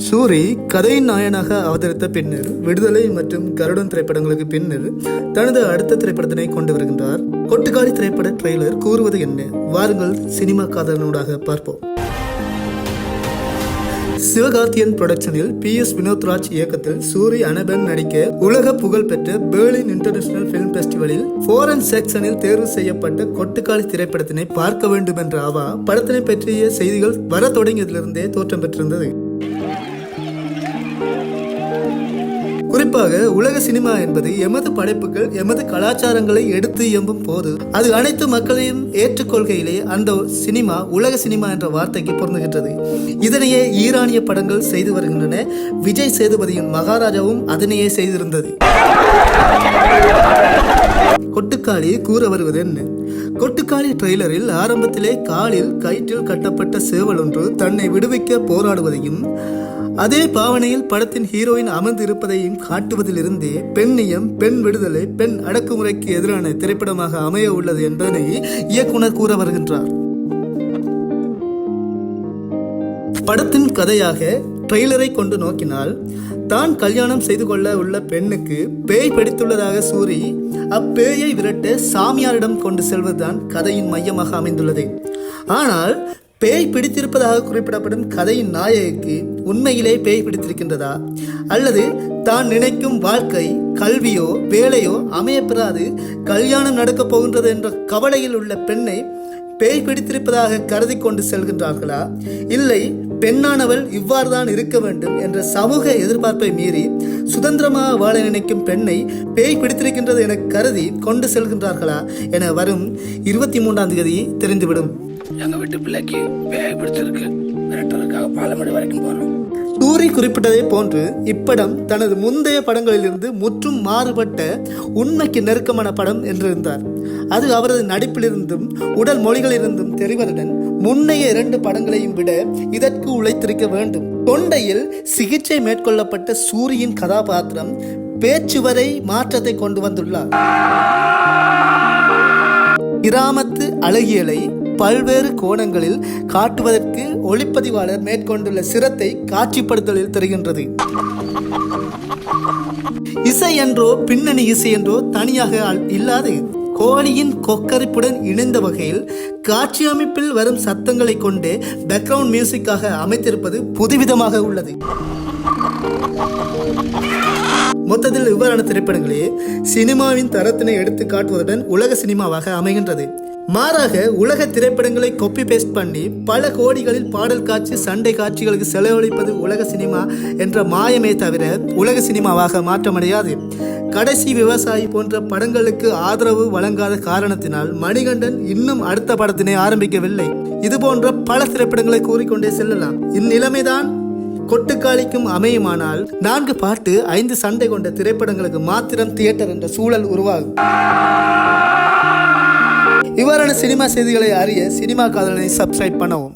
சூரி கதையின் நாயனாக அவதரித்த பின்னர் விடுதலை மற்றும் கருடன் திரைப்படங்களுக்கு பின்னர் தனது அடுத்த திரைப்படத்தினை கொண்டு வருகின்றார். கொட்டுக்காளி திரைப்பட ட்ரெய்லர் கூறுவது என்ன? வாருங்கள் சினிமா காதலனூடாக பார்ப்போம். சிவகார்த்தியன் புரொடக்ஷனில் PS வினோத்ராஜ் இயக்கத்தில் சூரி அனபென் நடிக்க உலக புகழ் பெற்ற பெர்லின் இன்டர்நேஷனல் பிலிம் பெஸ்டிவலில் ஃபாரன் செக்ஷனில் தேர்வு செய்யப்பட்ட கொட்டுக்காளி திரைப்படத்தினை பார்க்க வேண்டும் என்ற ஆவா படத்தினை பற்றிய செய்திகள் வர தொடங்கியதிலிருந்தே தோற்றம் பெற்றிருந்தது. குறிப்பாக உலக சினிமா என்பது எமது படைப்புகள் எமது கலாச்சாரங்களை எடுத்து இயம்பும் போது அது அனைத்து மக்களையும் ஏற்றுக்கொள்கையிலே அந்த சினிமா உலக சினிமா என்ற வார்த்தைக்கு பொருந்துகின்றது. இதனையே ஈரானிய படங்கள் செய்து வருகின்றன. விஜய் சேதுபதியின் மகாராஜாவும் அதனையே செய்திருந்தது. கொட்டுக்காளி கூற வருவது என்ன? கொட்டுக்காளி ட்ரெய்லரில் ஆரம்பத்திலே காலில் கயிற்றில் கட்டப்பட்ட சேவல் ஒன்று தன்னை விடுவிக்க போராடுவதையும் அதே பாவனையில் படத்தின் ஹீரோயின் அமர்ந்து இருப்பதையும் காட்டுவதிலிருந்தே பெண்ணியம், பெண் விடுதலை, பெண் அடக்குமுறைக்கு எதிரான திரைப்படமாக அமைய உள்ளது என்பதனை இயக்குனர் கூற வருகின்றார். படத்தின் கதையாக ட்ரெய்லரை கொண்டு நோக்கினால் தான் கல்யாணம் செய்து கொள்ள உள்ள பெண்ணுக்கு பேய் பிடித்துள்ளதாக சூரி அப்பேயை விரட்ட சாமியாரிடம் கொண்டு செல்வதுதான் கதையின் மையமாக அமைந்துள்ளது. ஆனால் பேய் பிடித்திருப்பதாக குறிப்பிடப்படும் கதையின் நாயகிக்கு உண்மையிலே பேய் பிடித்திருக்கின்றதா அல்லது தான் நினைக்கும் வாழ்க்கை, கல்வியோ வேலையோ அமையப்பெறாது கல்யாணம் நடக்கப் போகின்றது என்ற கவலையில் உள்ள பெண்ணை பேய் பிடித்திருப்பதாக கருதி கொண்டு செல்கின்றார்களா? இல்லை, பெண்ணானவள் இவ்வாறுதான் இருக்க வேண்டும் என்ற சமூக எதிர்பார்ப்பை மீறி சுதந்திரமாக வாழ நினைக்கும் பெண்ணை பேய் பிடித்திருக்கின்றது என கருதி கொண்டு செல்கின்றார்களா என வரும் 23ஆம் தேதி தெரிந்துவிடும். எங்க வீட்டு பிள்ளைக்கு பேய் பிடிச்சிருக்கு, மிரட்டலுக்காக பாலமேடு வரைக்கும் போறோம். சூரி குறிப்பிட்டதை போன்று இப்படம் தனது முந்தைய படங்களிலிருந்து முற்றும் மாறுபட்ட உண்மைக்கு நெருக்கமான படம் என்றிருந்தார். அது அவரது நடிப்பிலிருந்தும் உடல் மொழிகளிலிருந்தும் தெரிவதுடன் முன்னைய 2 படங்களையும் விட இதற்கு உழைத்திருக்க வேண்டும். தொண்டையில் சிகிச்சை மேற்கொள்ளப்பட்ட சூரியின் கதாபாத்திரம் பேச்சு வரை மாற்றத்தை கொண்டு வந்துள்ளார். கிராமத்து அழகியலை பல்வேறு கோணங்களில் காட்டுவதற்கு ஒளிப்பதிவாளர் மேற்கொண்டுள்ள சிரத்தை காட்சிப்படுத்தலில் தெரிகின்றது. இசை என்றோ பின்னணி இசை என்றோ தனியாக இல்லாது கோழியின் கொக்கரிப்புடன் இணைந்த வகையில் காட்சி அமைப்பில் வரும் சத்தங்களை கொண்டே பேக்ரவுண்ட் மியூசிக்காக அமைத்திருப்பது புதுவிதமாக உள்ளது. மொத்தத்தில் இவ்வாறான திரைப்படங்களே சினிமாவின் தரத்தினை எடுத்து காட்டுவதுடன் உலக சினிமாவாக அமைகின்றது. மாறாக உலக திரைப்படங்களை காப்பி பேஸ்ட் பண்ணி பல கோடிகளில் பாடல் காட்சி, சண்டை காட்சிகளுக்கு செலவழிப்பது உலக சினிமா என்ற மாயமே தவிர உலக சினிமாவாக மாற்றமடையாது. கடைசி விவசாயி போன்ற படங்களுக்கு ஆதரவு வழங்காத காரணத்தினால் மணிகண்டன் இன்னும் அடுத்த படத்தினை ஆரம்பிக்கவில்லை. இது போன்ற பல திரைப்படங்களை கூறிக்கொண்டே செல்லலாம். இந்நிலைமைதான் கொட்டுக்காளிக்கும் அமையுமானால் 4 பாட்டு 5 சண்டை கொண்ட திரைப்படங்களுக்கு மாத்திரம் தியேட்டர் என்ற சூழல் உருவாகும். இவ்வாறான சினிமா செய்திகளை அறிய சினிமா காதலனை சப்ஸ்கிரைப் பண்ணவும்.